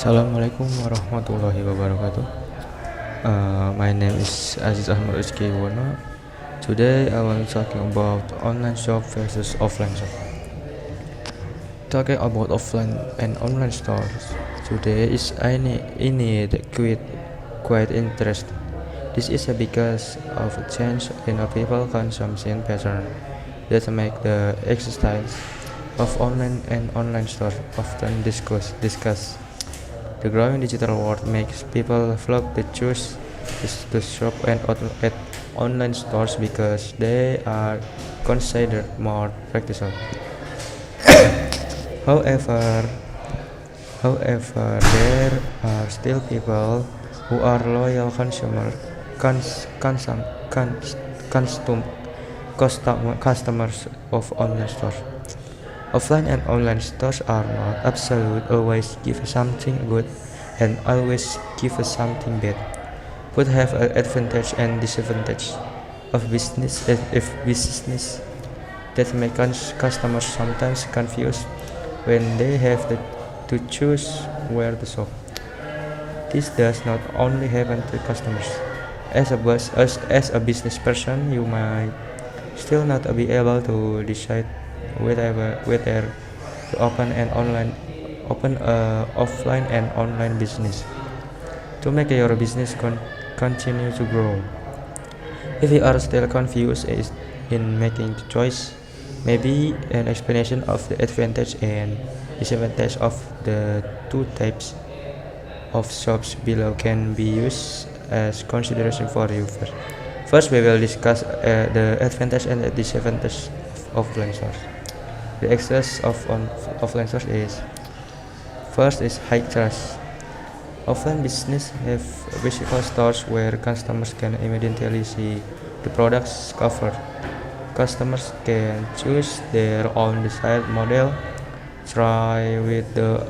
Assalamualaikum warahmatullahi wabarakatuh. My name is Aziz Ahmad Rizky Wono. Today I will talking about online shop versus offline shop. Talking about offline and online stores today is quite interesting. This is because of a change in a people consumption pattern that make the existence of online stores often discussed. The growing digital world makes people flock to choose to shop at online stores because they are considered more practical. However, there are still people who are loyal cons, consum, cons, customers of online stores. Offline and online stores are not absolute, always give something good and always give something bad. Both have an advantage and disadvantage of business if business that make customers sometimes confused when they have to choose where to shop. This does not only happen to customers. As a business person, you might still not be able to decide whether to open a offline and online business to make your business continue to grow. If you are still confused in making the choice, maybe an explanation of the advantage and disadvantage of the two types of shops below can be used as consideration for you. First, we will discuss the advantage and the disadvantage of offline stores. The excess of offline stores is first is high trust. Offline business have physical stores where customers can immediately see the products covered. Customers can choose their own desired model, try with the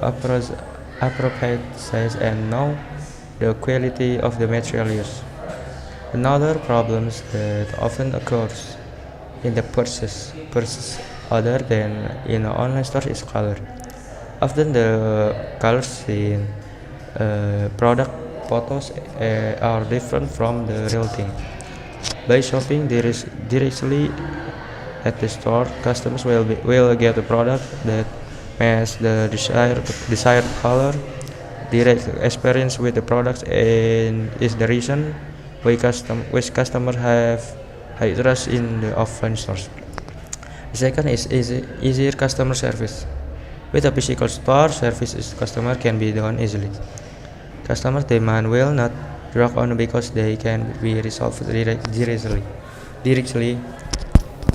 appropriate size and know the quality of the material used. Another problem that often occurs in the purchase other than in online stores is color. Often the colors seen product photos are different from the real thing. By shopping directly at the store, customers will get a product that matches the desired color. Direct experience with the products and is the reason which customers have high trust in the offline stores. The second is easier customer service. With a physical store, customer can be done easily. Customer demand will not drag on because they can be resolved directly.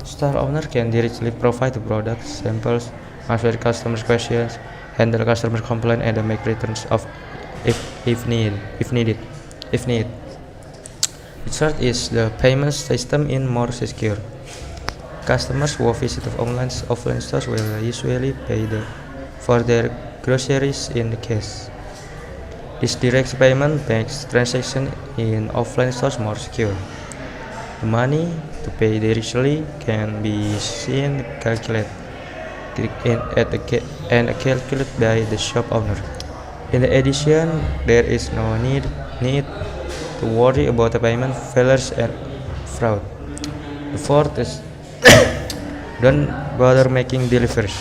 Store owner can directly provide the product samples, answer customers' questions, handle customer complaint, and make returns of if needed. The third is the payment system is more secure. Customers who visit offline stores will usually pay for their groceries in cash. This direct payment makes transactions in offline stores more secure. The money to pay directly can be seen calculated by the shop owner. In addition, there is no need to worry about the payment failures and fraud. The fourth is don't bother making deliveries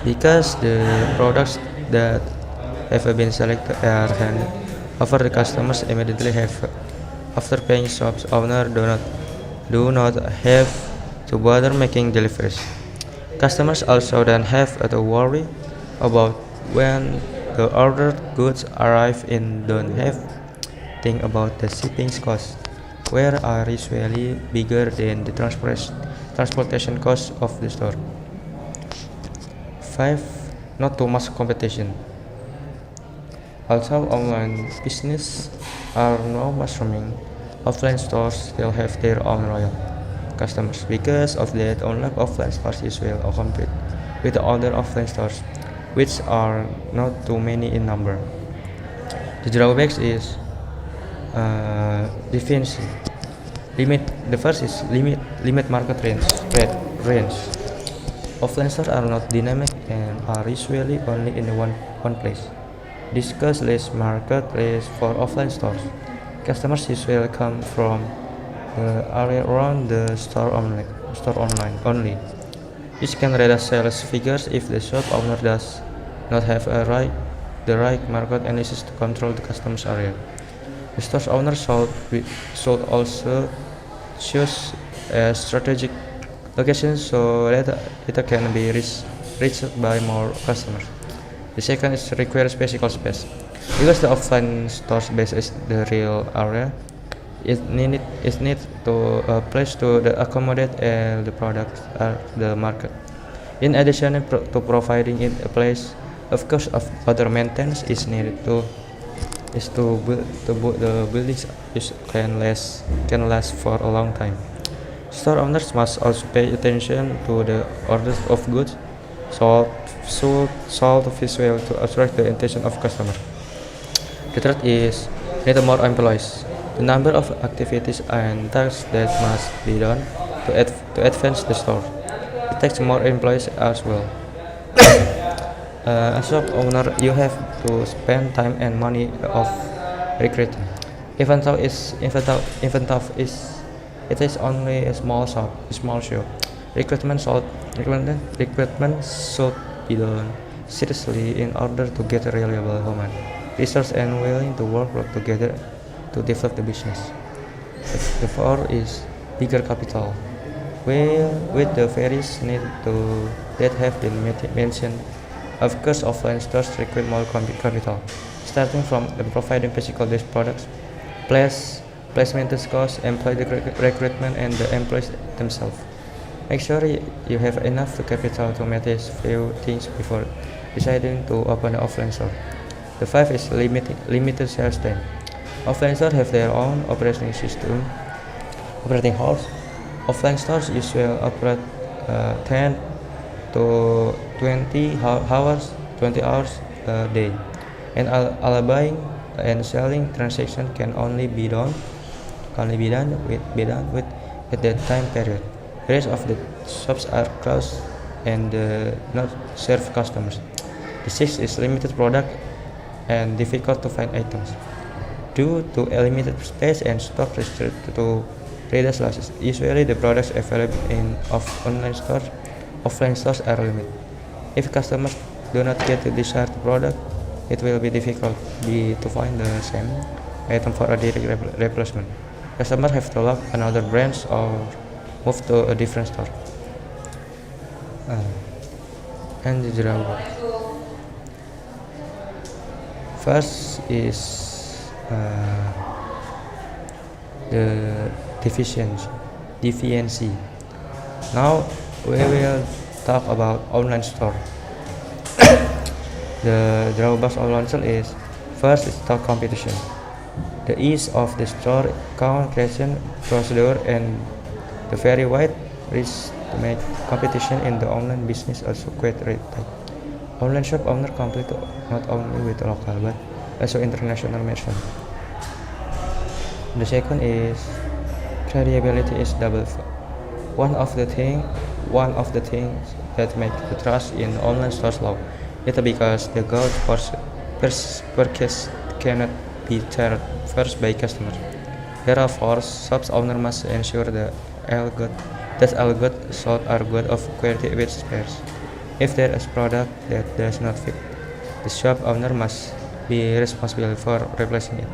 because the products that have been selected are handed over the customers immediately after paying. Shops owner do not have to bother making deliveries. Customers also don't have to worry about when the ordered goods arrive and don't have think about the shipping costs, where are usually bigger than the transportation costs of the store. 5. Not too much competition. Although online business are now mushrooming, offline stores still have their own loyal customers. Because of that, offline stores usually compete with the other offline stores, which are not too many in number. The drawbacks is deficiency. The first is limit market range. Offline stores are not dynamic and are usually only in one place. Discuss list market list for offline stores. Customers usually come from the area around the store online only. This can read sales figures if the shop owner does not have the right market analysis to control the customer's area. The store owner should also choose a strategic location so that it can be reached by more customers. The second is requires physical space. Because the offline store base is the real area, it need to a place to accommodate the products at the market. In addition to providing it a place, of course, of other maintenance is needed to the buildings can last for a long time. Store owners must also pay attention to the orders of goods sold visually to attract the attention of customers. The third is need more employees. The number of activities and tasks that must be done to advance the store. It takes more employees as well. As shop owner, you have to spend time and money of recruiting. It is only a small shop. Recruitment should be done seriously in order to get a reliable human resource and willing to work together to develop the business. The fourth is bigger capital. With the various needs that have been mentioned, of course, offline stores require more capital, starting from providing physical products, placement costs, employee recruitment, and the employees themselves. Make sure you have enough capital to manage few things before deciding to open an offline store. The fifth is limited sales time. Offline stores have their own operating hours. Offline stores usually operate 10 to 20 hours a day, and all buying and selling transaction can only be done with at that time period. The rest of the shops are closed and not serve customers. The sixth is limited product and difficult to find items. Due to limited space and stock restricted to readers losses, usually the products available in offline stores are limited. If customers do not get the desired product, it will be difficult to find the same item for a direct replacement. Customers have to look another branch or move to a different store. And the drawback. First is the deficiency. Now we will talk about online store. The drawbacks of online store is first is store competition. The ease of the store account creation procedure and the very wide reach to make competition in the online business also quite tight. Online shop owner compete not only with local but also international merchants. The second is credibility is double. One of the things that make the trust in online stores low. It's because the goods purchase cannot be checked first by customers. Therefore, shops owner must ensure that all goods sold are good of quality with spares. If there is product that does not fit, the shop owner must be responsible for replacing it.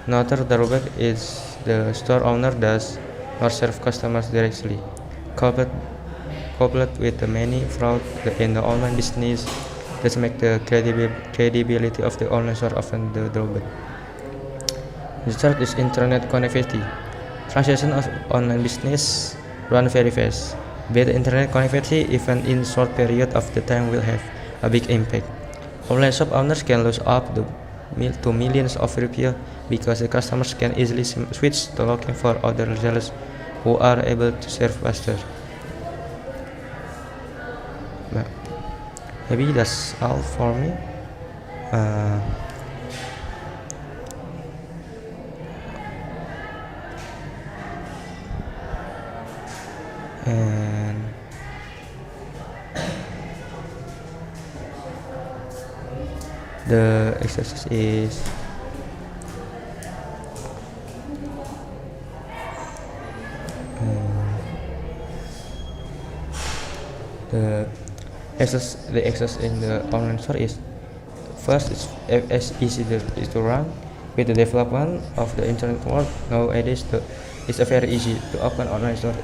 Another drawback is the store owner does not serve customers directly. Coupled with the many fraud in the online business, that make the credibility of the online store often the drawback. The third is internet connectivity. Transaction of online business run very fast. Bad internet connectivity, even in short period of the time, will have a big impact. Online shop owners can lose up to millions of rupiah because the customers can easily switch to looking for other sellers who are able to serve faster. Maybe that's all for me. And The exercise is the exercise in the online store is first it's as easy is to run. With the development of the internet world nowadays, it's a very easy to open online store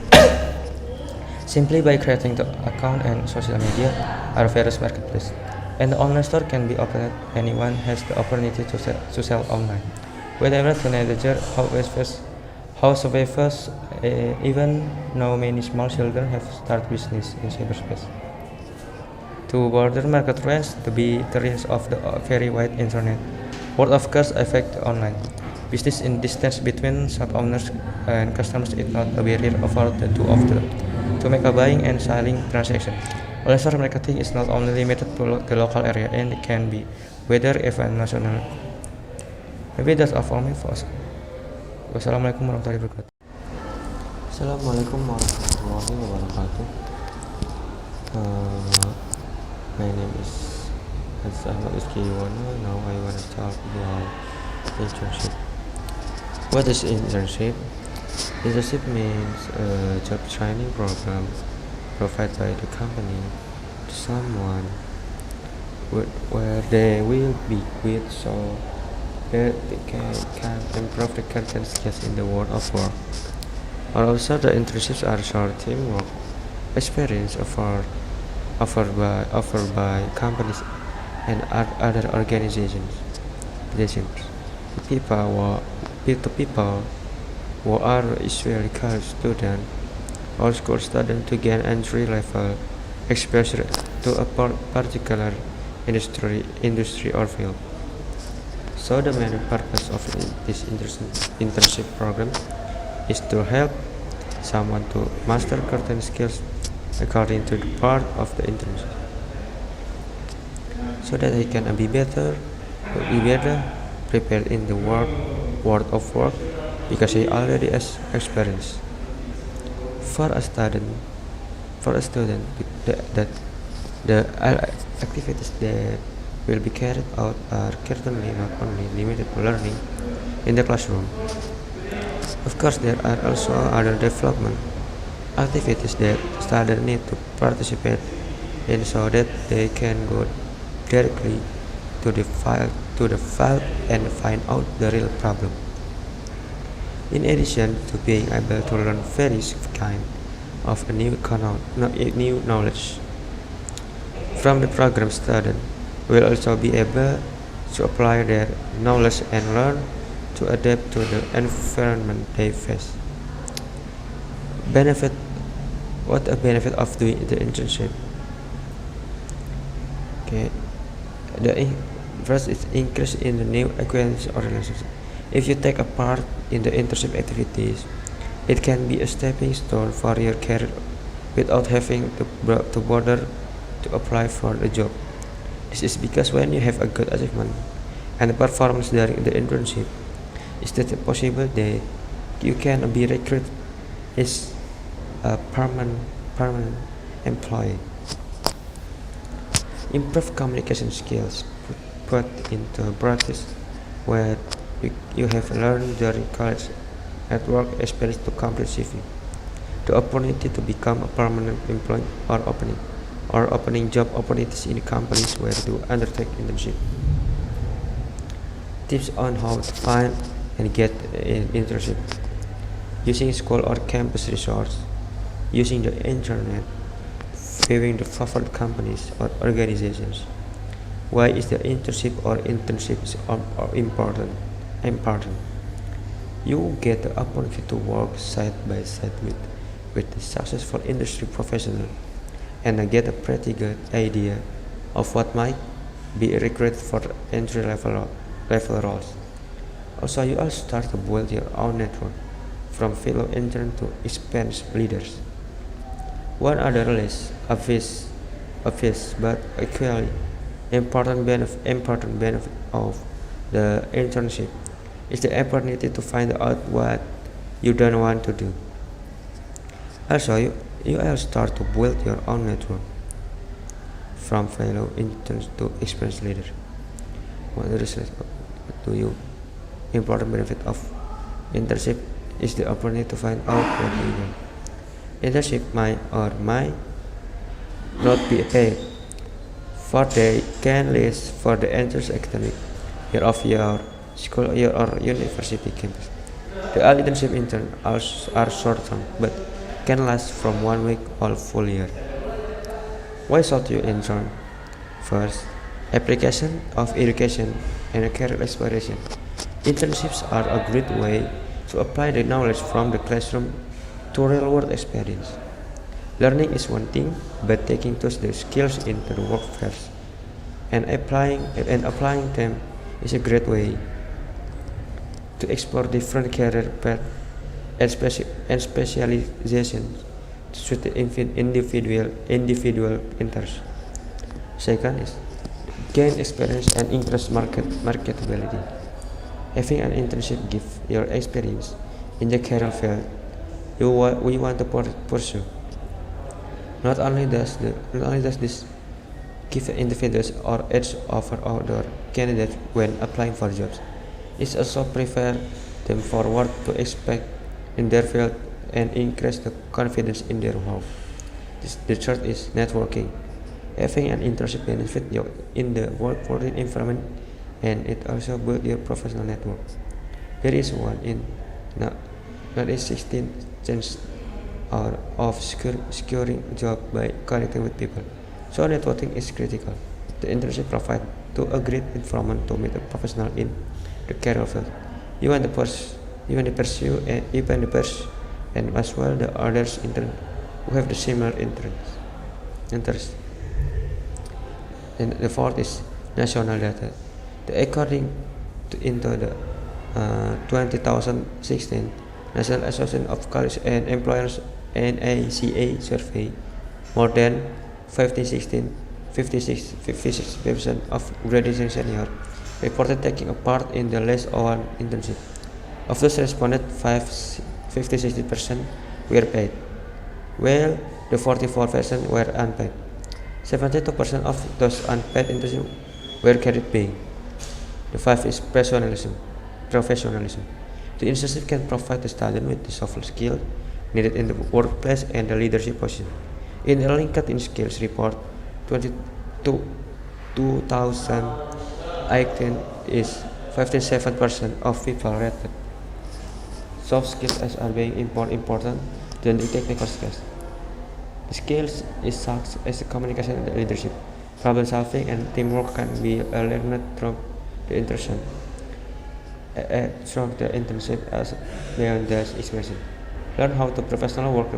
simply by creating the account, and social media are various marketplace. And the online store can be opened. Anyone has the opportunity to sell online. Whether teenager, housewives, even now many small children have started business in cyberspace. To broader market trends, to be the rise of the very wide internet. Word of course affect online. Business in distance between shop owners and customers is not a barrier for the two of them to make a buying and selling transaction. Online marketing is not only limited to the local area and it can be whether even national. Maybe that's all for me, folks. Wassalamualaikum warahmatullahi wabarakatuh. Assalamualaikum warahmatullahi wabarakatuh. My name is Ahmad Rizky Yuwono. Now I want to talk about internship. What is internship? Internship means a job training program provided by the company to someone where they will be with so that they can improve the content skills in the world of work. Also, the internships are short-term work experience offered by companies and other organizations. People who are usually college students or school students to gain entry-level exposure to a particular industry or field. So the main purpose of this internship program is to help someone to master certain skills according to the part of the internship, so that he can be better prepared in the world of work because he already has experience. For a student, the activities that will be carried out are certainly not only limited to learning in the classroom. Of course, there are also other development activities that students need to participate in so that they can go directly to the field and find out the real problem. In addition to being able to learn various kind of a new knowledge from the program, students will also be able to apply their knowledge and learn to adapt to the environment they face. What a benefit of doing the internship? Okay, first is increase in the new acquaintance or relationship. If you take a part in the internship activities, it can be a stepping stone for your career without having to bother to apply for a job. This is because when you have a good achievement and performance during the internship, is it possible that you can be recruited as a permanent employee. Improve communication skills put into practice what you have learned during college at work experience to complete CV. The opportunity to become a permanent employee or opening job opportunities in companies where to undertake internship. Tips on how to find and get an internship. Using school or campus resource. Using the internet. Viewing the favorite companies or organizations. Why is the internship or internships important? You get the opportunity to work side by side with the successful industry professional and get a pretty good idea of what might be recruited for entry level roles. Also, you also start to build your own network from fellow interns to experienced leaders. One other less obvious but equally important benefit of the internship is the opportunity to find out what you don't want to do. Also, you will start to build your own network from fellow interns to experienced leaders. what is to you. Important benefit of internship is the opportunity to find out what you want. Internship might or might not be paid, for they can last for the entire academic year of your school year or university campus. The all internship intern are short-term, but can last from 1 week or full year. Why should you intern? First, application of education and career exploration. Internships are a great way to apply the knowledge from the classroom to real-world experience. Learning is one thing, but taking those skills into the workforce and applying them is a great way to explore different career paths and specializations to suit the individual interests. Second is gain experience and increase marketability. Having an internship gives your experience in the career field we want to pursue. Not only does this give individuals or edge over other candidates when applying for jobs, it also prepares them for what to expect in their field and increase the confidence in their work. The third is networking. Having an internship benefit you in the workforce environment, and it also builds your professional network. There is one in not a 16 chance of securing a job by connecting with people. So networking is critical. The internship provides to a great environment to meet a professional in the career field. You want to pursue and as well the others intern who have the similar interests. And the fourth is national data. According to into the 2016 National Association of College and Employers NACA survey, more than 56% of graduating senior reported taking a part in the less one internship. Of those responded, 56% were paid, while the 44% were unpaid. 72% of those unpaid internships were carried paying. The fifth is professionalism. The internship can provide the student with the soft skills needed in the workplace and the leadership position. In the LinkedIn Skills Report 2018 is 57% of people rated soft skills as are being more important than the technical skills. The skills is such as communication and leadership. Problem solving and teamwork can be learned through the internship. Through the internship as beyond the expression. Learn how the professional work,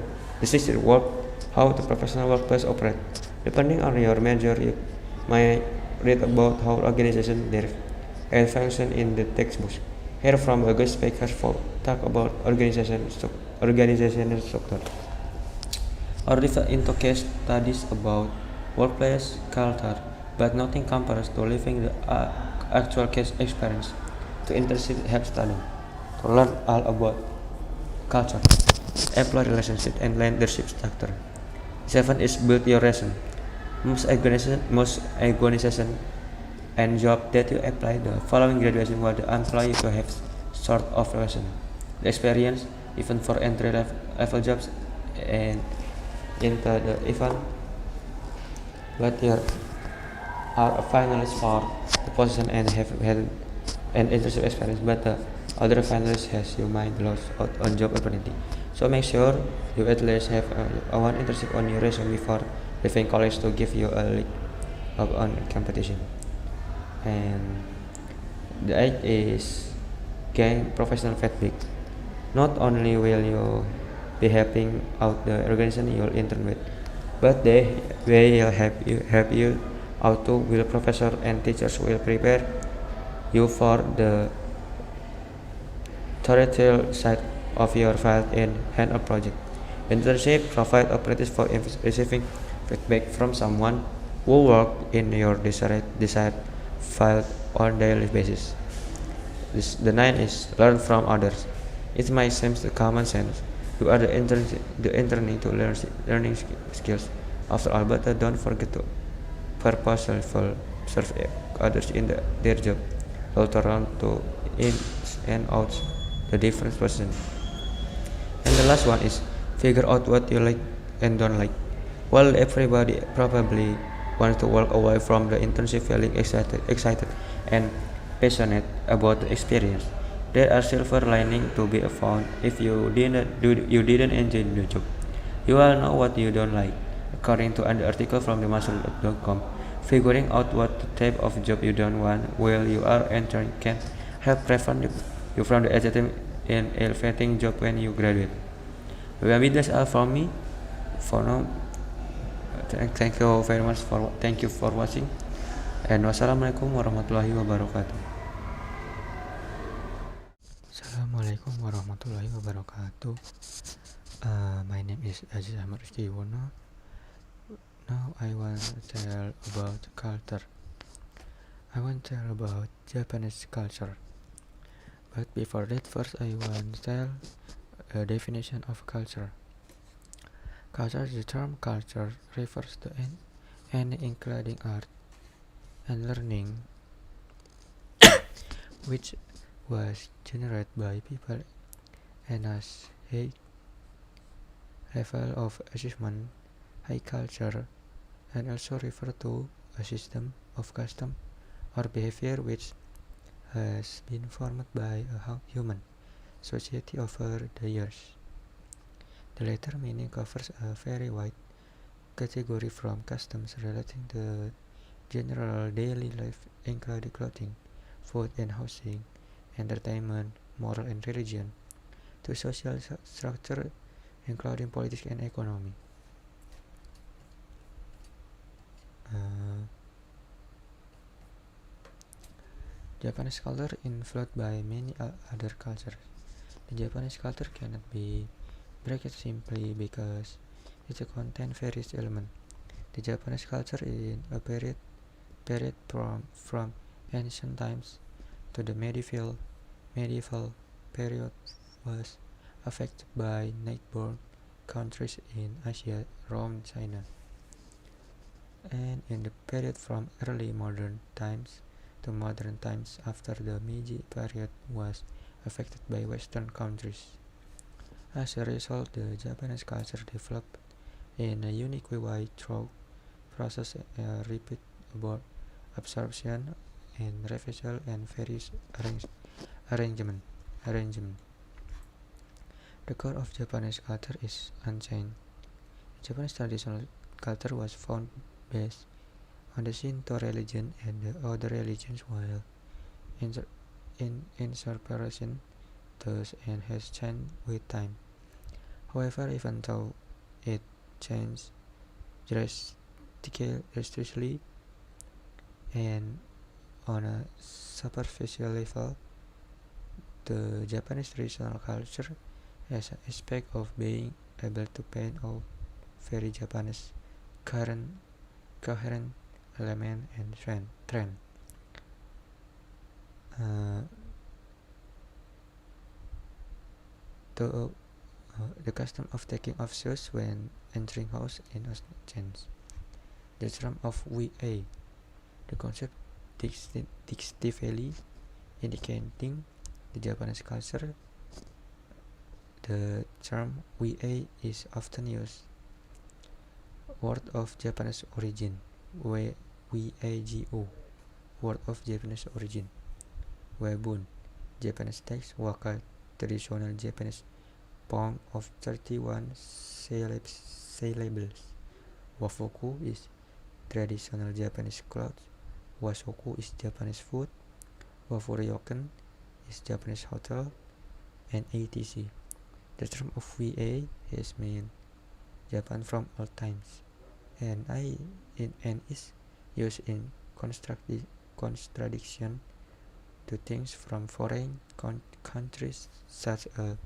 how the professional workplace operate. Depending on your major, you might read about how organizations live and function in the textbooks. Hear from a guest speaker for talk about organizational structure, or dive into case studies about workplace culture, but nothing compares to living the actual case experience. The internship helps students to learn all about culture, employee relationship, and leadership structure. 7 is build your resume. Most organizations and job that you apply the following graduation want the employee to have sort of resume. The experience, even for entry level jobs and into the event, but you are a finalist for the position and have had an internship experience, but the other finalist has you might lose out on job opportunity. So make sure you at least have one internship on your resume before leaving college to give you a leg up on competition. And the 8 is gain professional feedback. Not only will you be helping out the organization you'll intern with, but they will help you out too. Will professor and teachers will prepare you for the theoretical side of your field and hand-on project. Internship provide opportunities for receiving feedback from someone who work in your desired field on daily basis. The 9 is learn from others. It might seem common sense. You are the interning to learning skills. After all, but don't forget to purposefully serve others in their job. turn to ins and outs the different person. And the last one is figure out what you like and don't like. While everybody probably wants to walk away from the internship feeling excited and passionate about the experience, there are silver lining to be found if you didn't enjoy the job. You will know what you don't like. According to an article from the Muscle.com, figuring out what type of job you don't want while you are entering can help prevent you from the exciting and elevating job when you graduate. Maybe that's all from me for now. Thank you for watching, and wassalamualaikum warahmatullahi wabarakatuh. Assalamualaikum warahmatullahi wabarakatuh. My name is Aziz Ahmad Rizky Yuwono. Now I want to tell about culture. I want to tell about Japanese culture. But before that, first I want to tell a definition of culture. Culture, the term culture refers to any including art and learning which was generated by people and has a level of achievement. High culture and also refer to a system of custom or behavior which has been formed by a human society over the years. The latter meaning covers a very wide category from customs relating to general daily life including clothing, food and housing, entertainment, moral and religion, to social structure including politics and economy. Japanese culture influenced by many other cultures. The Japanese culture cannot be broken simply because it contains various elements. The Japanese culture in a period from ancient times to the medieval period was affected by neighboring countries in Asia, Rome, China, and in the period from early modern times to modern times after the Meiji period was affected by Western countries. As a result, the Japanese culture developed in a unique way through process repeat absorption and reversal and various arrangement. The core of Japanese culture is unchanged. Japanese traditional culture was found based on the Shinto religion and the other religions while interpretation does and has changed with time. However, even though it changed drastically and on a superficial level, the Japanese traditional culture has an aspect of being able to paint out very Japanese coherent element and trend. The custom of taking off shoes when entering house in change. The term of VA, the concept distinctively indicating the Japanese culture. The term VA is often used. Word of Japanese origin, VAGO, word of Japanese origin. Webun, Japanese text, waka, traditional Japanese poem of 31 syllables. Wafoku is traditional Japanese clothes. Wasoku is Japanese food. Wafuryoken is Japanese hotel, and etc. The term of VA has meant Japan from all times, and is used in contradiction to things from foreign countries such as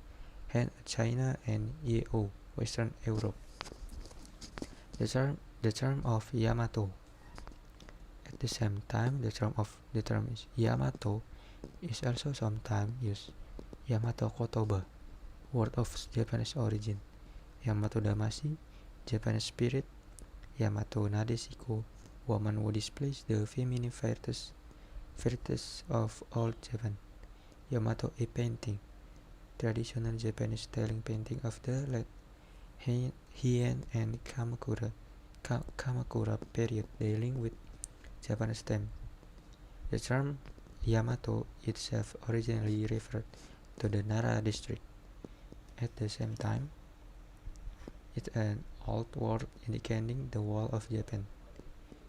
China and EU, Western Europe. The term of Yamato. At the same time, the term is Yamato is also sometimes used. Yamato Kotoba, word of Japanese origin. Yamato Damacy, Japanese spirit. Yamato Nadeshiko, woman who displays the feminine virtues Heritage of Old Japan. Yamato E painting. Traditional Japanese styling painting of the late Heian and Kamakura period dealing with Japanese themes. The term Yamato itself originally referred to the Nara district. At the same time, it's an old word indicating the wall of Japan.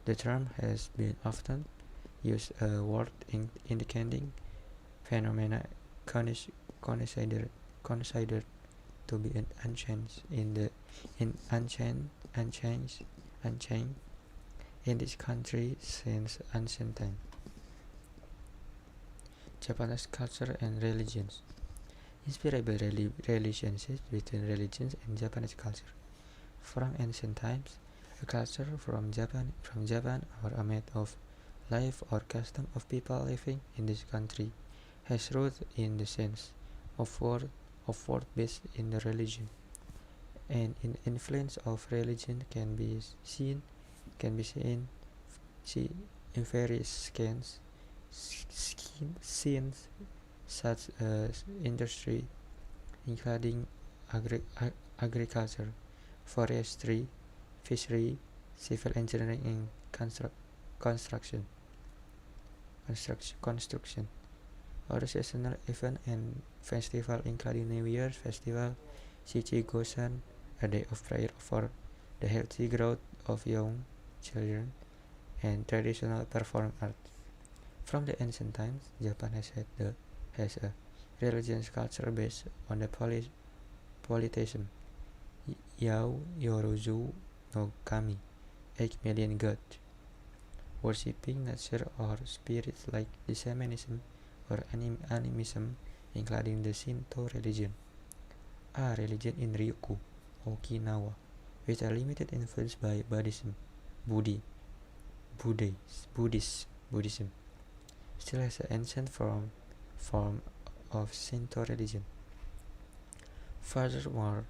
The term has been often used as a word indicating phenomena considered to be unchanged in this country since ancient times. Japanese culture and religions. Inspired by relationships between religions and Japanese culture. From ancient times, a culture from Japan or a method of life or custom of people living in this country has roots in the sense of word based in the religion, and in influence of religion can be seen in various scenes such as industry, including agriculture, forestry, fishery, civil engineering, and construction. Other seasonal events and festivals including New Year's Festival, Shichi-Go-San, a day of prayer for the healthy growth of young children, and traditional performing arts. From the ancient times, Japan has a religious culture based on the polytheism. Yao Yorozu no Kami, 8 million gods, worshipping nature or spirits like the shamanism or animism, including the Shinto religion, a religion in Ryukyu, Okinawa, with a limited influence by Buddhism, still has an ancient form of Shinto religion. Furthermore,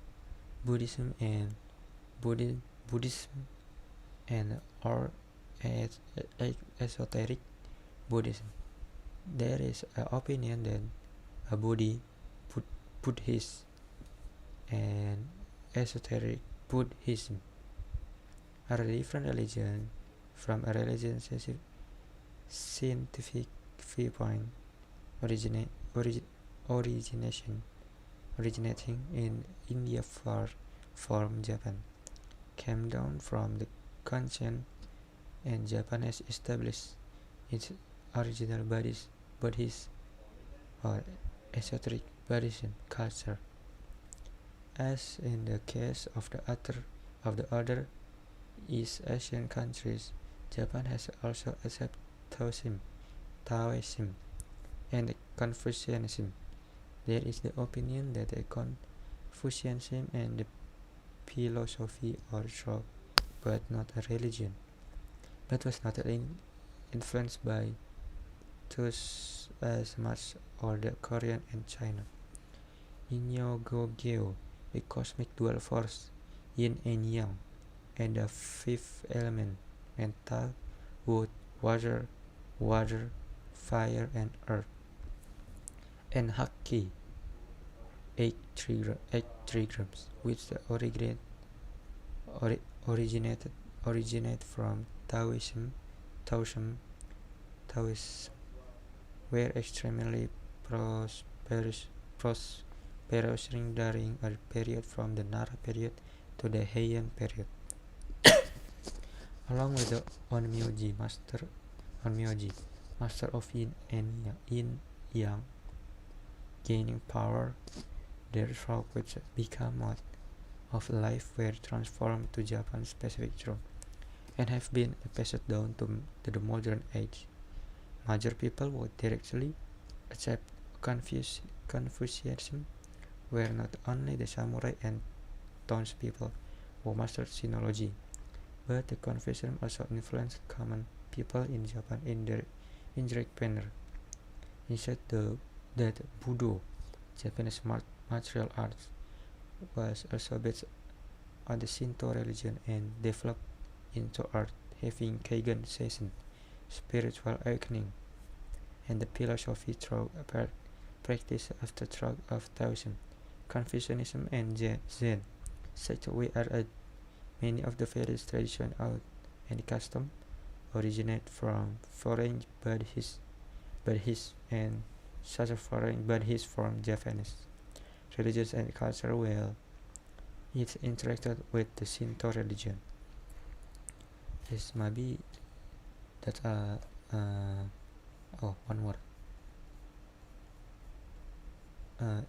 Buddhism and or esoteric Buddhism. There is an opinion that a Buddhist and esoteric Buddhism are a different religion from a religion scientific viewpoint, originating in India from Japan, came down from the Kanchen, and Japan has established its original Buddhist or esoteric Buddhism culture. As in the case of the other East Asian countries, Japan has also accepted Taoism, and Confucianism. There is the opinion that Confucianism and the philosophy are true, but not a religion, but was not influenced by those as much or the Korean and China. Yin-Yo-Go-Gyo, the cosmic dual force, yin and yang, and the fifth element, metal, wood, water, fire, and earth. And Haki, 8 trigrams, which originated from Taoism, were extremely prosperous during a period from the Nara period to the Heian period. Along with the Onmyoji, master of yin and yang, gaining power, their rock which become mode of life were transformed to Japan's specific throne, and have been passed down to the modern age. Major people would directly accept Confucianism were not only the samurai and townspeople who mastered sinology, but the Confucianism also influenced common people in Japan in their indirect manner. He said that Budo, Japanese martial arts, was also based on the Shinto religion and developed into art, having Kaigen Seizen, spiritual awakening, and the philosophy through practice after of Taoism, Confucianism, and Zen. Such we are many of the various traditions out and custom originate from foreign Buddhist and such a foreign Buddhist from Japanese religions and culture well it interacted with the Shinto religion. This maybe that one more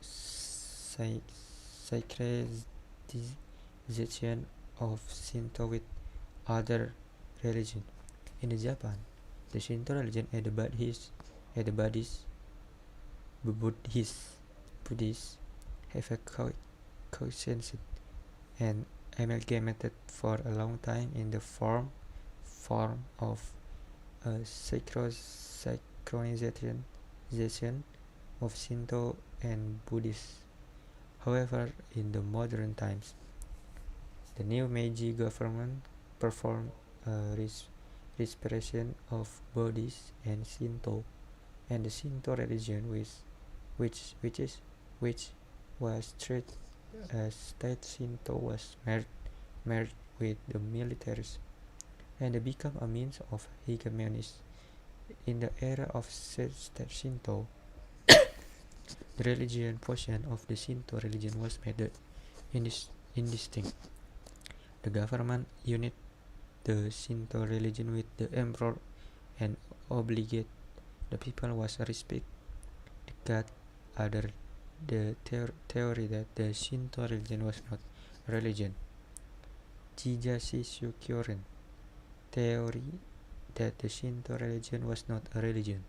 synchronization of Shinto with other religion. In Japan, the Shinto religion and the Buddhists have a coexisted and amalgamated for a long time in the form of a synchronization of Shinto and Buddhism. However, in the modern times, the new Meiji government performed a respiration of Buddhism and Shinto, and the Shinto religion, which was treated as state Shinto, was merged with the militaries, and it became a means of hegemony. In the era of state Shinto, the religion portion of the Shinto religion was made indistinct. The government united the Shinto religion with the emperor and obligated the people was respect the god under the theory that the Shinto religion was not a religion. Jijashi Shukyoren theory that the Shinto religion was not a religion,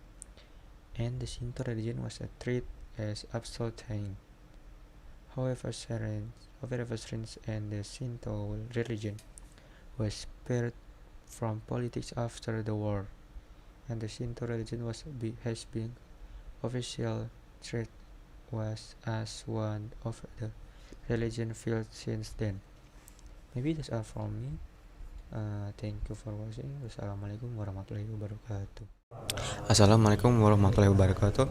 and the Shinto religion was treated as absolute thing. However, strange and the Shinto religion was spared from politics after the war, and the Shinto religion has been official treated was as one of the religion field since then. Maybe that's all from me. Thank you for watching. Wassalamualaikum warahmatullahi wabarakatuh. Assalamualaikum warahmatullahi wabarakatuh.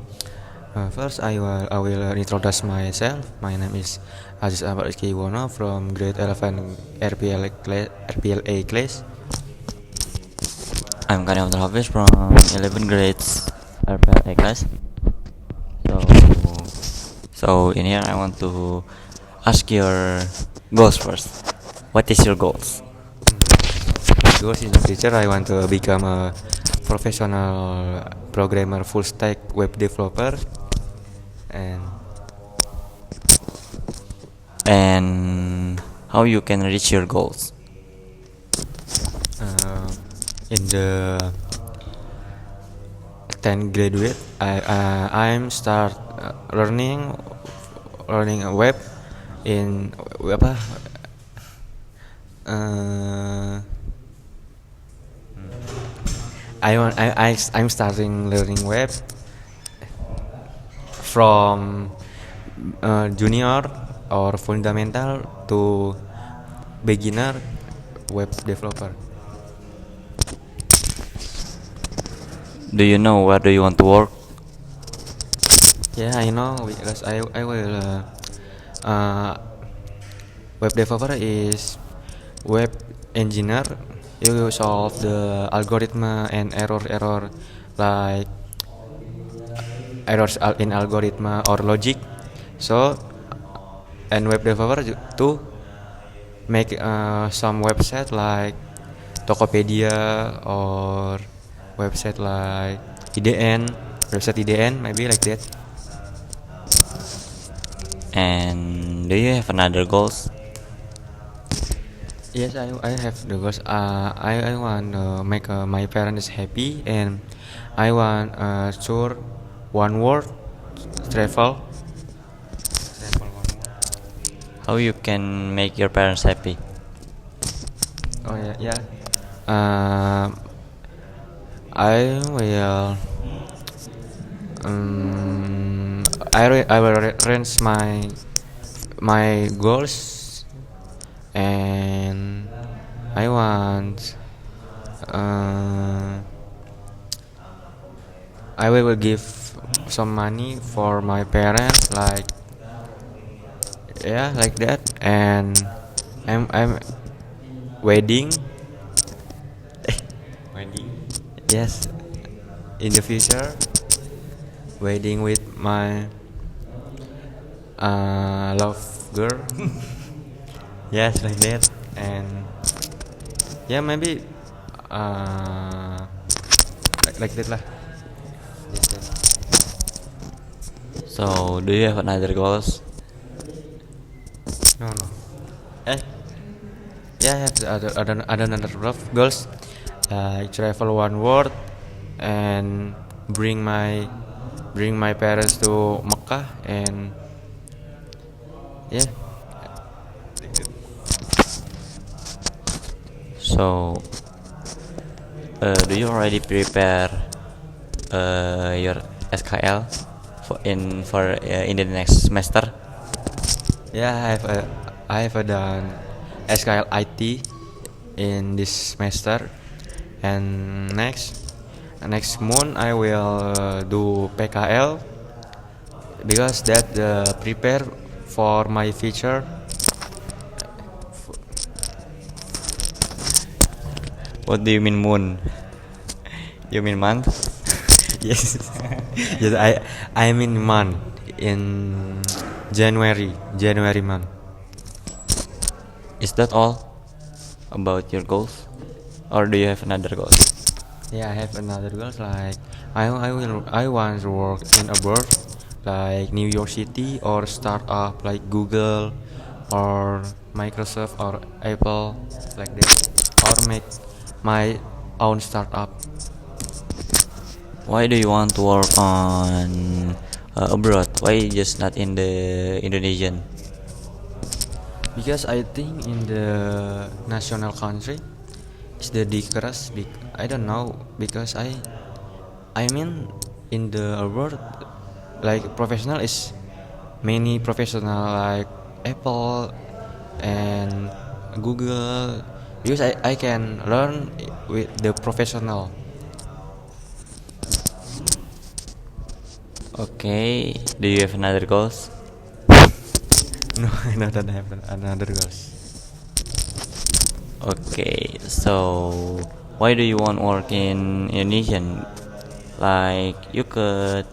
First, I will introduce myself. My name is Aziz Ahmad Rizky Iwono from grade 11 RPLA class. I'm Karim Abdul Hafiz from 11 grades RPLA class. So in here I want to ask your goals first. What is your goals? Goals in the future, I want to become a professional programmer, full stack web developer, And how you can reach your goals? in the 10th graduate, I'm start learning a web in I'm starting learning web from junior or fundamental to beginner web developer. Do you know where do you want to work? Yeah, I know because I will web developer is web engineer. You will solve the algorithm and error like errors in algorithm or logic. So, and web developer to make some website like Tokopedia or website like website IDN, maybe like that. And do you have another goals? Yes, I have the goals. I want to make my parents happy, and I want tour one world travel. How you can make your parents happy? Oh yeah. I will. I will arrange my goals, and I want I will give some money for my parents, like yeah, like that. And I'm wedding. Wedding. Yes, in the future, wedding with my love girl. Yes, like that. And yeah, maybe like that lah. So, do you have another goals? No, no. Eh, yeah, I have other another love goals. Travel one world and bring my parents to Mecca, and yeah. So, do you already prepare your SKL in the next semester? Yeah, I have done SKL IT in this semester, and next month I will do PKL, because that prepare for my future. What do you mean moon? You mean month? Yes, yes, I mean month in January month. Is that all about your goals, or do you have another goal? Yeah, I have another goals, like I want to work in abroad, like New York City, or startup like Google or Microsoft or Apple, like that, or make my own startup. Why do you want to work on abroad? Why just not in the Indonesian? Because I think in the national country is the decrease. I don't know, because I mean in the world, like professional is many professional like Apple and Google, because I can learn with the professional. Okay, do you have another goals? No, I don't have another goals. Okay, so why do you want work in Indonesian? Like you could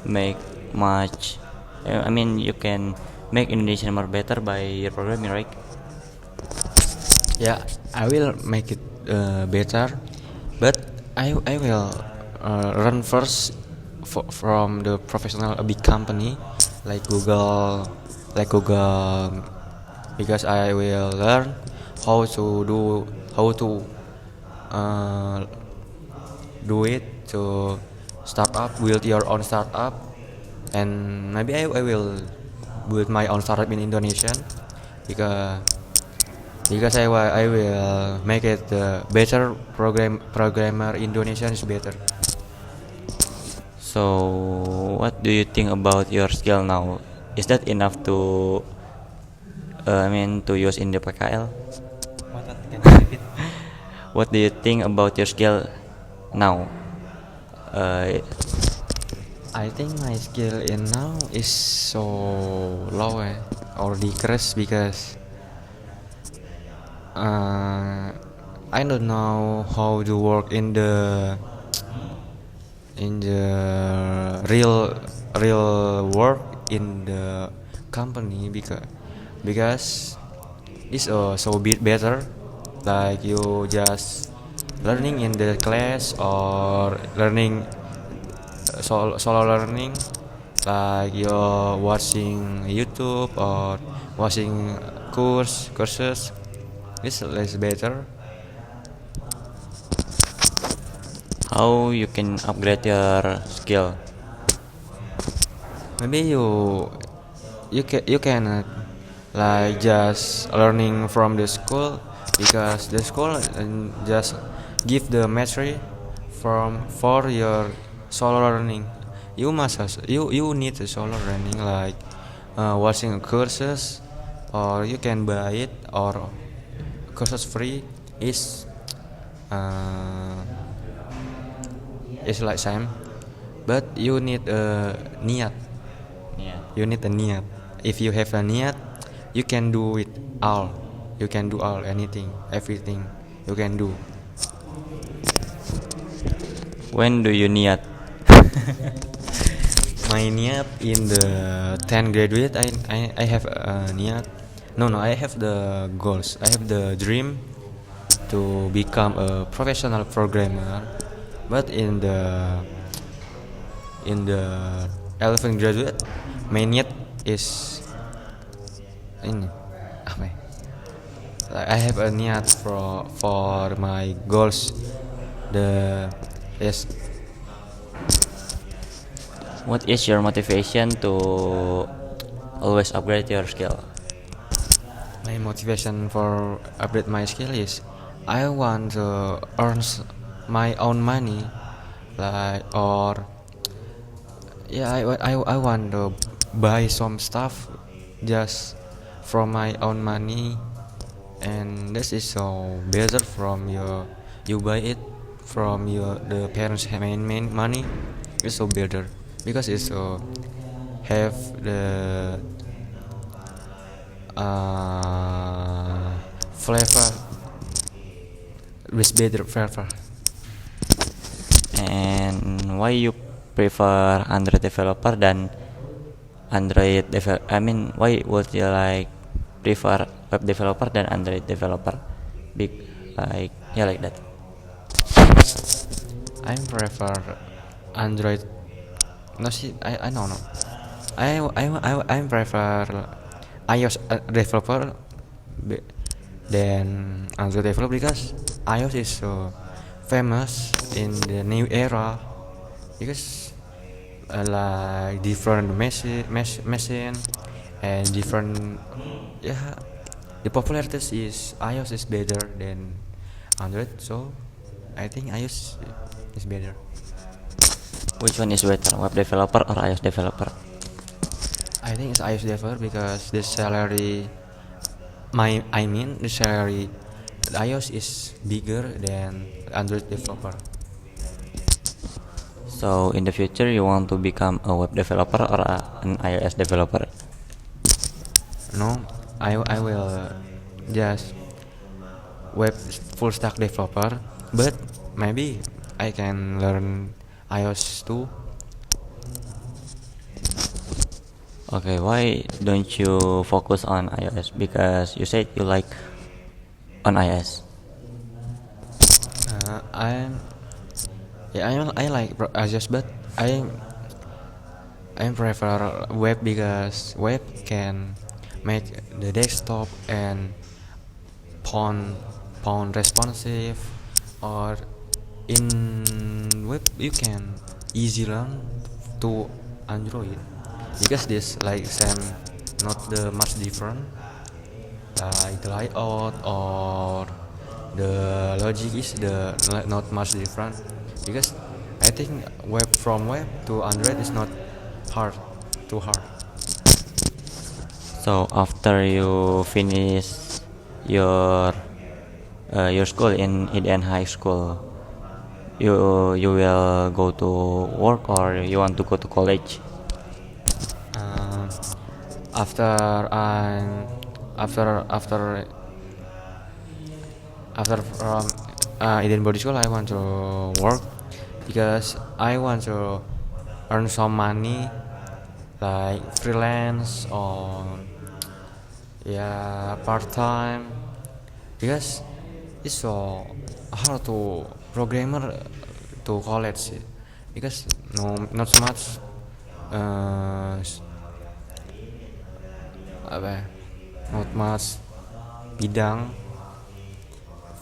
make much. I mean, you can make Indonesian more better by your programming, right? Yeah, I will make it better, but I will run first from the professional big company like Google, like Google, because I will learn how to uh, do it to build your own startup, and maybe I will build my own startup in Indonesia, because I will make it better programmer Indonesian is better. So, what do you think about your skill now? Is that enough to, to use in the PKL? What do you think about your skill now? I think my skill in now is so low or decrease, because I don't know how to work in the real work in the company, because it's so bit better, like you just learning in the class or learning solo learning, like you're watching YouTube or watching courses. It's less better. How you can upgrade your skill? Maybe you can like just learning from the school, because the school just give the material for your solo learning. You need a solo learning, like watching courses, or you can buy it, or courses free is like same. but you need a niat. Yeah. You need a niat. If you have a niat, you can do it all. You can do all, anything, everything you can do. When do you niat? My niat in the 10 graduate, I have a niat. No, I have the goals. I have the dream to become a professional programmer. But in the 11 graduate, my niat is ini apa ya? Like, I have a niat for my goals. Yes. What is your motivation to always upgrade your skill? My motivation for upgrade my skill is I want to earn my own money, like, or yeah, I want to buy some stuff just from my own money, and this is so better from you buy it from the parents' main money. It's so better because it's have the flavor, with better flavor. And why you prefer Android developer than I mean, why would you like prefer web developer than Android developer? Big, like, yeah, like that. I prefer Android. No, see, I don't know. I prefer iOS developer than Android developer because iOS is so famous in the new era because like different machine and different, yeah, the popularity is iOS is better than Android, so I think iOS is better. Which one is better, web developer or iOS developer? I think it's iOS developer because the salary, the salary, the iOS is bigger than Android developer. So in the future you want to become a web developer or an iOS developer? No, I will just web full stack developer, but maybe I can learn iOS too. Okay, why don't you focus on iOS? Because you said you like on iOS. I like iOS, but I prefer web because web can make the desktop and phone responsive, or in web you can easy learn to Android because this like same, not the much different, like the layout or the logic is the not much different because I think from web to Android is not too hard. So after you finish your school in Eden High School, you will go to work or you want to go to college? After from Eden Body School, I want to work because I want to earn some money, like freelance or part time, because it's so hard to programmer to college because not so much not much bidang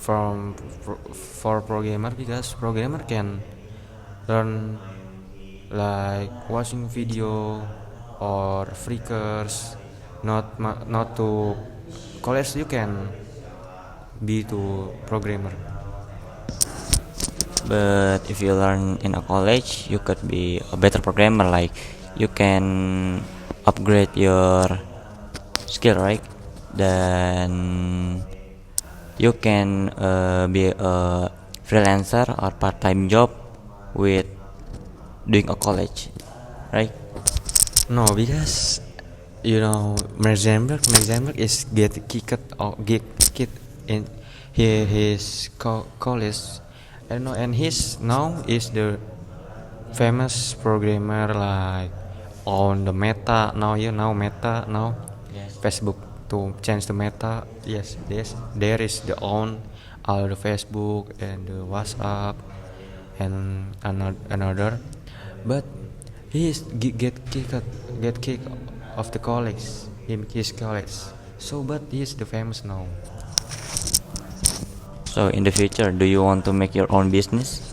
for programmer because programmer can learn like watching video or Flickrs, not to college you can be to programmer. But if you learn in a college, you could be a better programmer. Like you can upgrade your skill, right? Then you can be a freelancer or part-time job with doing a college, right? No, because Mark Zuckerberg is get kicked in his college. I don't know, and he's now is the famous programmer like on the Meta now. Meta now. Yes. Facebook to change the Meta. Yes, there is the own all the Facebook and the WhatsApp and another, but he is get kicked of the college, his college. So, but he is the famous now. So in the future, do you want to make your own business?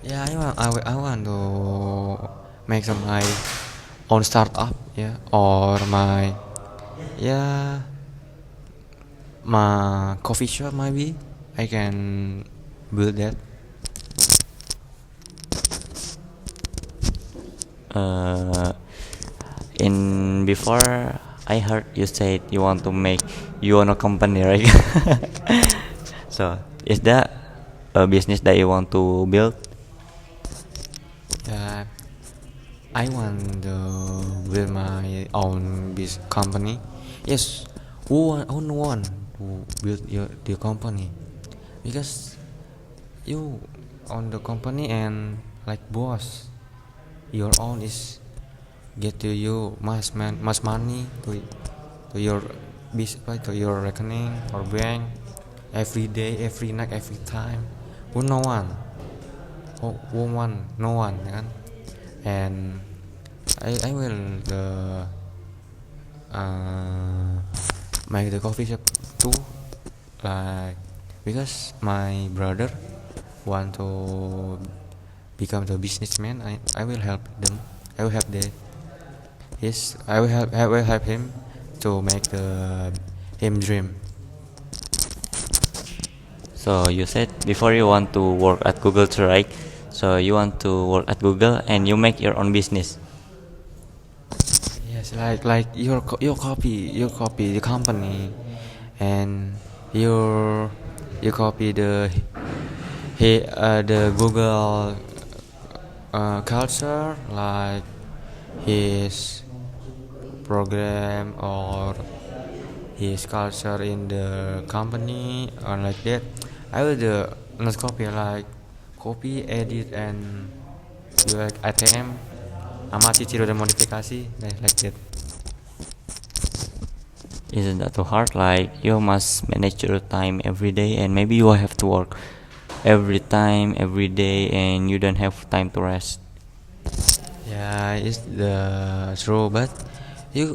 Yeah, I want to make some my own startup, yeah, or yeah my coffee shop maybe. I can build that. Uh, in before I heard you said you want to make your own company, right? So is that a business that you want to build? Yeah, I want to build my own company. Yes, who want to build the company? Because you own the company and like boss, your own is get to you mass money to your to your reckoning or bank every day, every night, every time. Who no one, no one, ya kan? And I will make the coffee shop too, like because my brother want to become the businessman. I will help them. I will help I will help him to make him dream. So you said before you want to work at Google too, right? So you want to work at Google and you make your own business. Yes, like your copy the company, and you copy the Google culture, like his program or his culture in the company or like that. I will do not copy, like copy, edit, and do like ATM, amati tiru dan modifikasi, like that. Isn't that too hard? Like you must manage your time every day, and maybe you have to work every time, every day, and you don't have time to rest. Yeah, it's the true, but you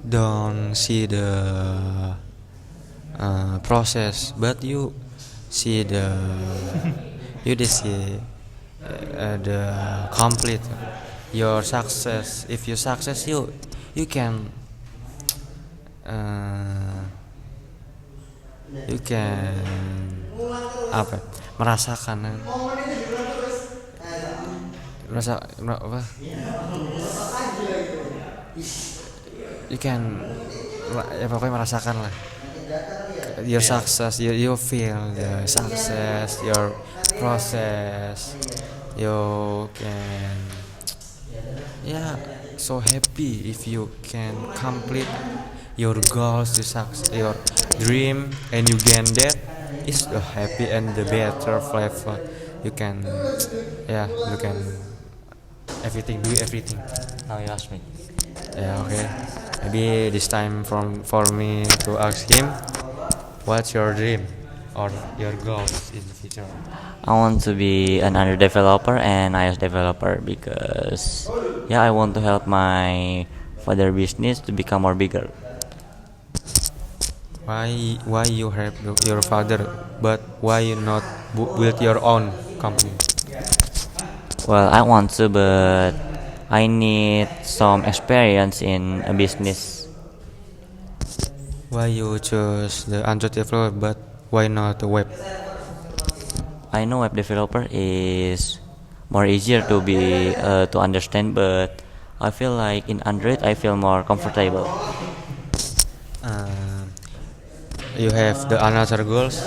don't see the process, but you see you just see the complete your success. If you success, you can you can apa merasakan apa you can ya pokoknya merasakan lah your success, you feel the success, your process, you can so happy if you can complete your goals, your dream, and you gain that. It's the happy and the better flavor. You can you can do everything. Now you ask me. Yeah, okay. Maybe this time for me to ask him, what's your dream or your goals in the future? I want to be an Android developer and iOS developer because I want to help my father business to become more bigger. Why you help your father, but why you not build your own company? Well, I want to, but I need some experience in a business. Why you choose the Android developer, but why not the web? I know web developer is more easier to be to understand, but I feel like in Android I feel more comfortable. You have the another goals?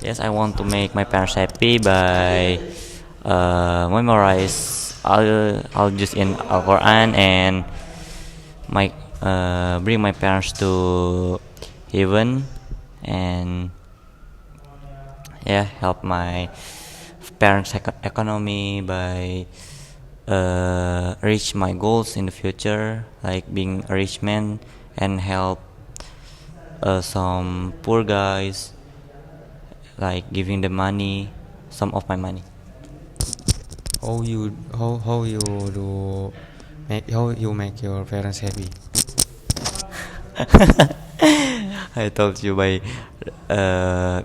Yes, I want to make my parents happy by memorize I'll just in Al Quran and my bring my parents to heaven and yeah help my parents economy by reach my goals in the future like being a rich man and help some poor guys like giving them money some of my money. How you make your parents happy? I told you by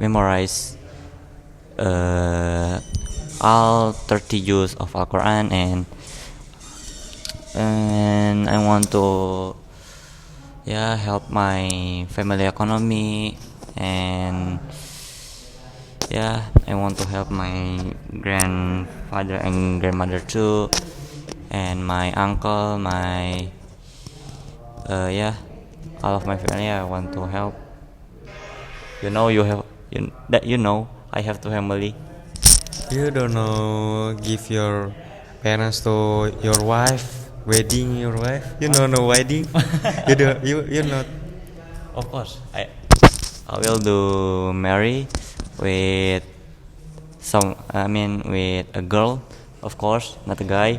memorize all 30 juz of Al Quran and I want to yeah help my family economy and yeah I want to help my grandfather and grandmother too and my uncle my yeah all of my family I want to help. You have that I have two family. You don't know give your parents to your wife, wedding your wife. You know no wedding. You not. Of course I will do marry with with a girl, of course, not a guy.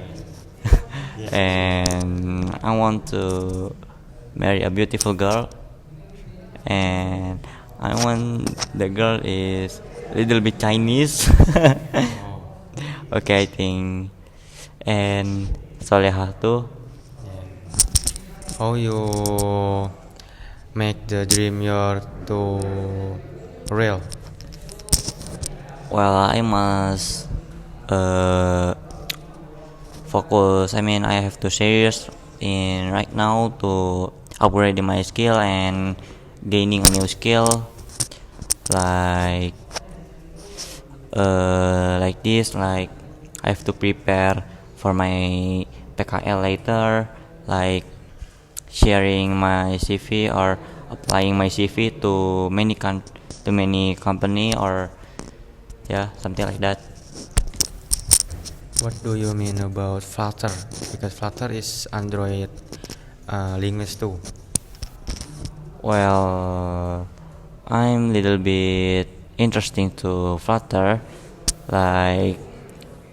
And I want to marry a beautiful girl, and I want the girl is a little bit Chinese. Okay, I think, and Solehah too. How you make the dream your to real? Well, I must focus. I have to serious in right now to upgrade my skill and gaining a new skill like this. Like I have to prepare for my PKL later, like sharing my CV or applying my CV to many company or yeah something like that. What do you mean about Flutter? Because Flutter is Android language too. Well, I'm little bit interesting to Flutter. Like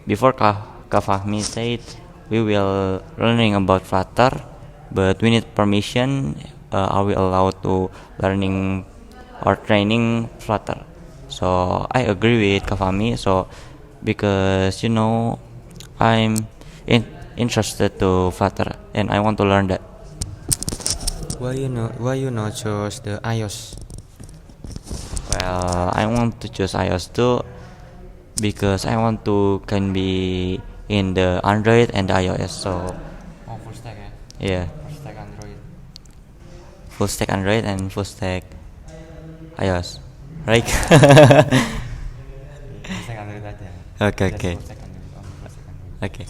before Kafahmi said, we will learning about Flutter, but we need permission. Are we allowed to learning or training Flutter? So I agree with Kafahmi. So because I'm interested to Flutter and I want to learn that. Why you not choose the iOS? Well, I want to choose iOS too because I want to can be in the Android and the iOS. So Full stack ya? yeah, Full stack Android. full stack Android and full stack iOS, right? Full stack Android aja. Okay, Just okay. Full stack Android. Full stack Android. Okay.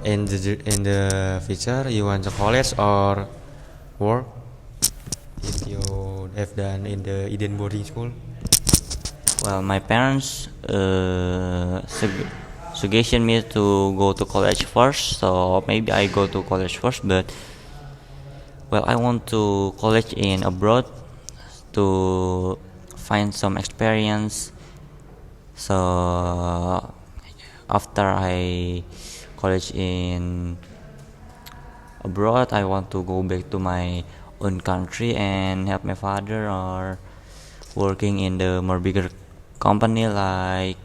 In the future, you want to college or work? If you have done in the Eden boarding school. Well, my parents suggestion me to go to college first, so maybe I go to college first. But well, I want to college in abroad to find some experience. So after I college in abroad, I want to go back to my own country and help my father or working in the more bigger company like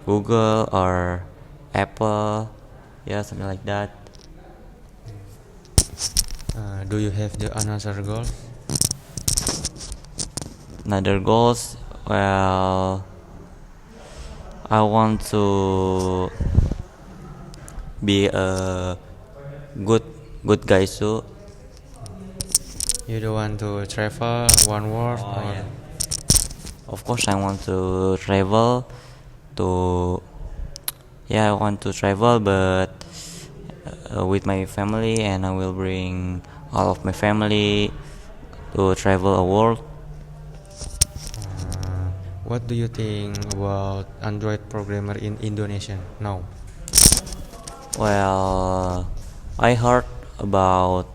Google or Apple, yeah, something like that. Do you have the another goal? Another goals, well, I want to be a good guy too. You don't want to travel one world or Yeah. Of course, I want to travel to. Yeah, I want to travel, but with my family, and I will bring all of my family to travel a world. What do you think about Android programmer in Indonesia now? Well, I heard about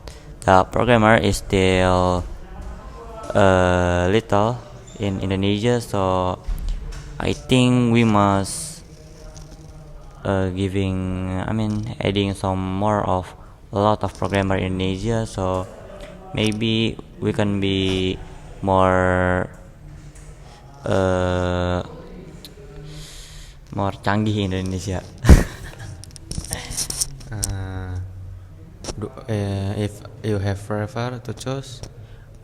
the programmer is still little in Indonesia, so I think we must adding some more of a lot of programmer in Indonesia, so maybe we can be more uh, more canggih in Indonesia. If you have prefer to choose,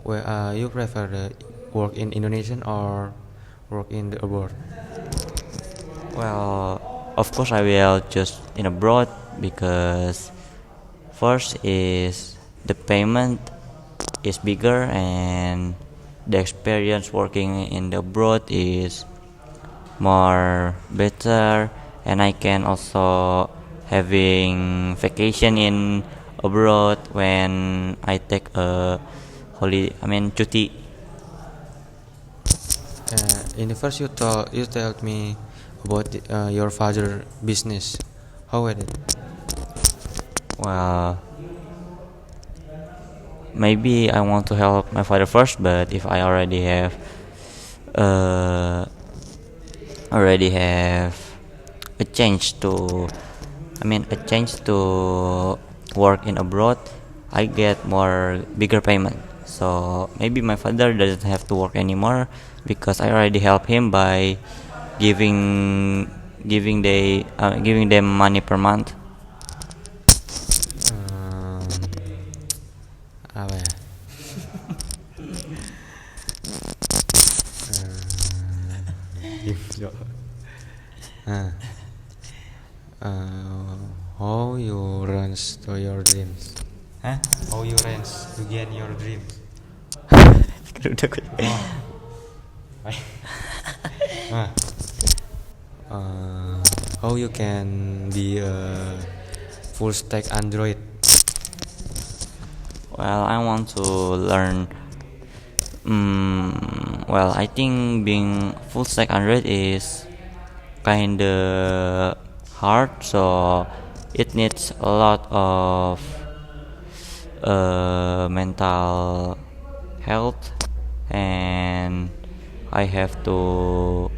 where you prefer the work in Indonesian or work in the abroad? Well, of course I will choose in abroad because first is the payment is bigger and the experience working in the abroad is more better, and I can also having vacation in abroad when I take a holiday, cuti. In the first you told me about your father business. How was it? Well, maybe I want to help my father first, but if I uh, already have a change to a change to work in abroad, I get more bigger payment. So maybe my father doesn't have to work anymore because I already help him by giving giving them money per month. Um, Apa ya? Uh, how you runs to your dreams? Huh? How you runs to get your dreams? How you can be a full stack Android? Well, I want to learn. Well, I think being full stack Android is kinda hard, so it needs a lot of mental health, and I have to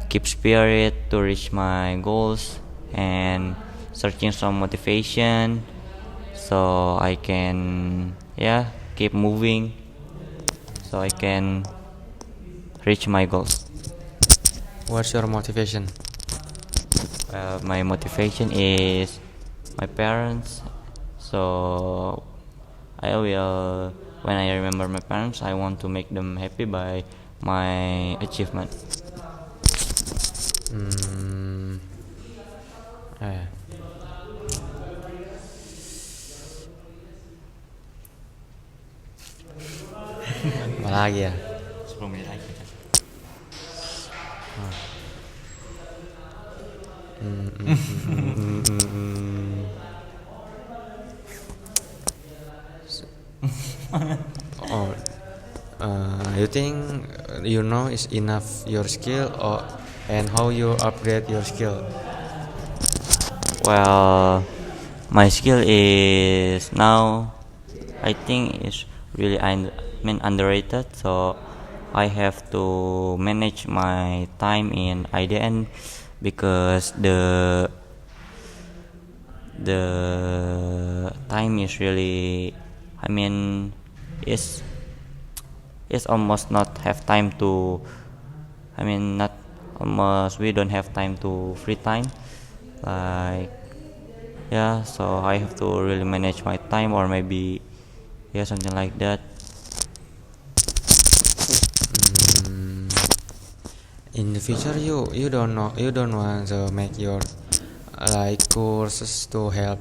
keep spirit to reach my goals and searching some motivation so I can keep moving so I can reach my goals. What's your motivation? My motivation is my parents, so I will, when I remember my parents, I want to make them happy by my achievement. Apa lagi ya? 10 menit lagi. Oh, you think you know is enough your skill, or and how you upgrade your skill? Well, my skill is now, I think is really underrated. So I have to manage my time in IDN because the time is really, is almost not have time to, not almost, we don't have time to free time, like, so I have to really manage my time, or maybe something like that. In the future, you don't want to make your like courses to help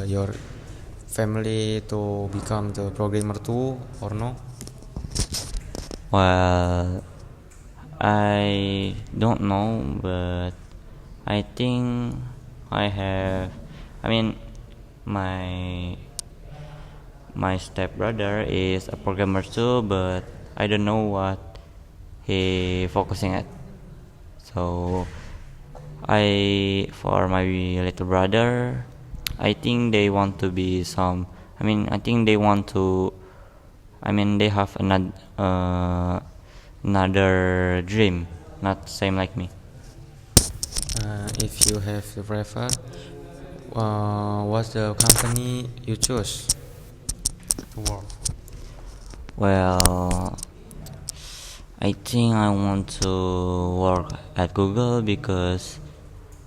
your family to become the programmer too, or no? Well, I don't know, but I think I have, my stepbrother is a programmer too, but I don't know what he focusing at. So I for my little brother, I think they want to be some. I think they want to. They have another dream, not same like me. If you have to prefer, what's the company you choose to work? Well, I think I want to work at Google because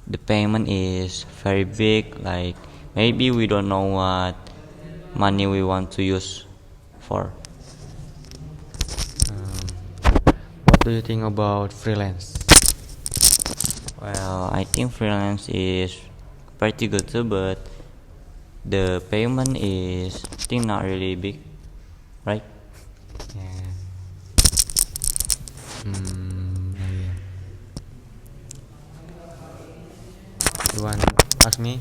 the payment is very big. Like maybe we don't know what money we want to use for. What do you think about freelance? Well, I think freelance is pretty good too, but the payment is I think not really big, right? Yeah. Yeah. You want ask me?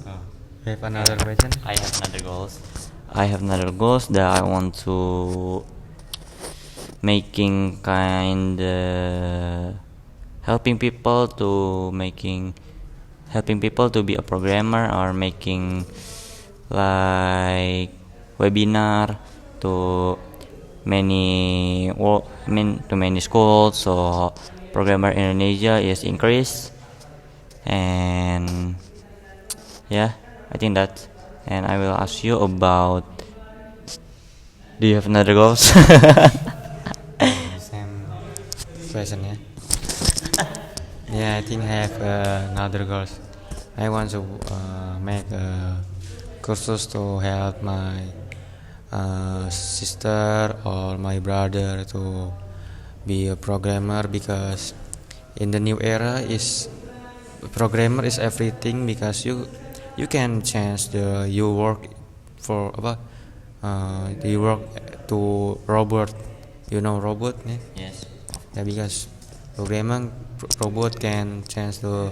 You have another question? I have another goals. I have another goals that I want to making helping people to be a programmer or making like webinar to to many schools, so programmer Indonesia is increased. And yeah, I think that. And I will ask you about, do you have another goals? Same question, yeah. Yeah, I think I have another goals. I want to make a cursus to help my sister or my brother to be a programmer, because in the new era is programmer is everything, because you can change you work for you work to robot, robot, yeah? Yes. Yeah, because programming robot can change the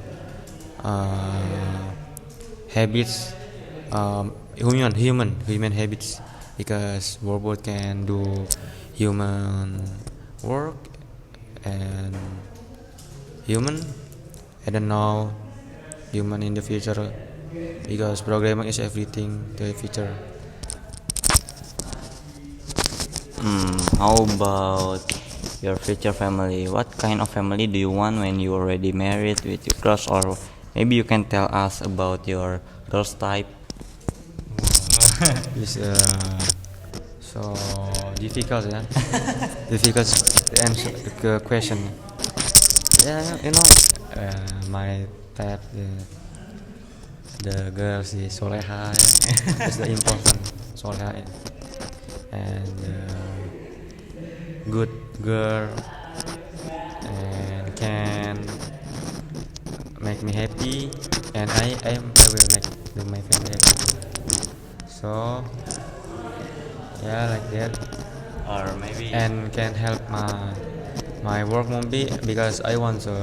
habits, human habits, because robot can do human work, and human I don't know human in the future, because programming is everything the future. How about your future family? What kind of family do you want when you already married with your girls? Or maybe you can tell us about your girls type. It's so difficult, yeah. Difficult to answer the question. Yeah, my type, the girls is soleha, yeah. It's the important soleha, yeah. And good girl, and can make me happy, and I will make my family happy. So yeah, like that. Or maybe And can help my work maybe, because I want to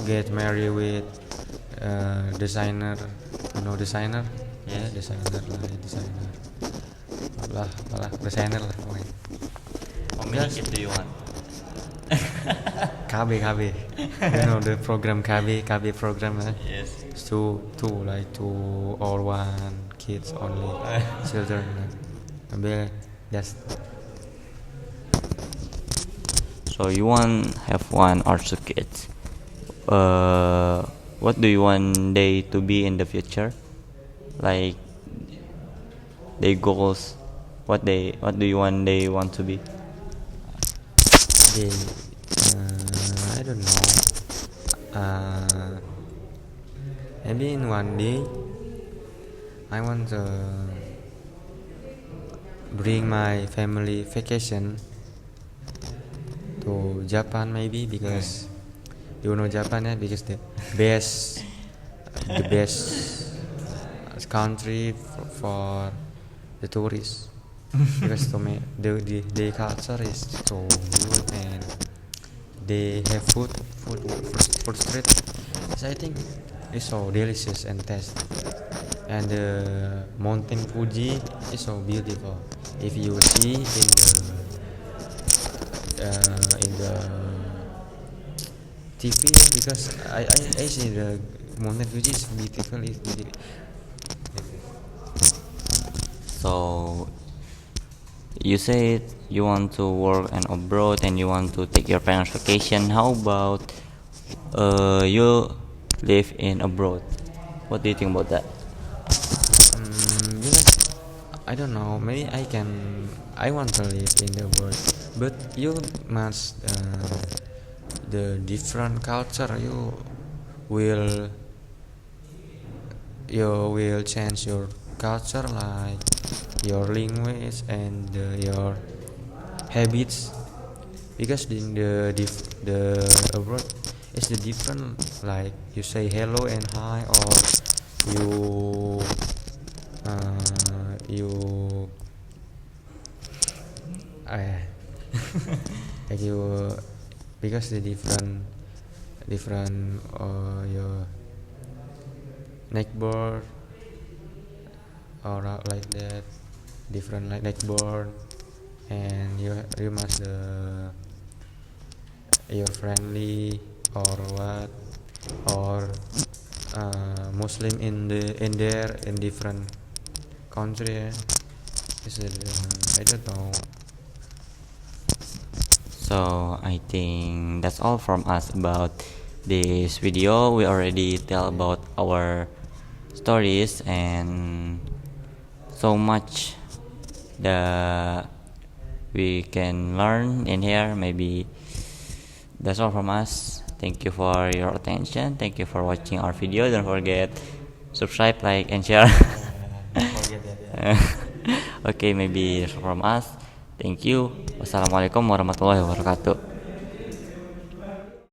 get married with designer, designer. Yes. Yeah, designer lah designer lah pokoknya. how many Yes. kids do you want? KB the program KB program, Yes. two like two or one kids only, children, maybe just. So you want have one or two kids. What do you want they to be in the future? Like their goals. What do you want they want to be? They, I don't know. Maybe in one day, I want to bring my family vacation to Japan, maybe, because Japan, yeah, because the best country for the tourists. Because the culture is so good, and they have food street. So I think it's so delicious and tasty. And the mountain Fuji is so beautiful. If you see in in the TV because I see the Mountain Fuji is beautiful. So you said you want to work and abroad and you want to take your parents vacation. How about you live in abroad? What do you think about that? Because I don't know. Maybe I want to live in the world, but you must the different culture. Will you will change your culture, like your language and your habits, because in the abroad is the different, like you say hello and hi, or you you like you, because the different your neckboard or like that, different like neckboard, and you must you're friendly or what, or Muslim in there in different country. Is it, I don't know. So I think that's all from us about this video. We already tell about our stories and so much that we can learn in here. Maybe that's all from us. Thank you for your attention. Thank you for watching our video. Don't forget subscribe, like, and share. Forget that, Okay, maybe that's all from us. Thank you. Wassalamualaikum warahmatullahi wabarakatuh.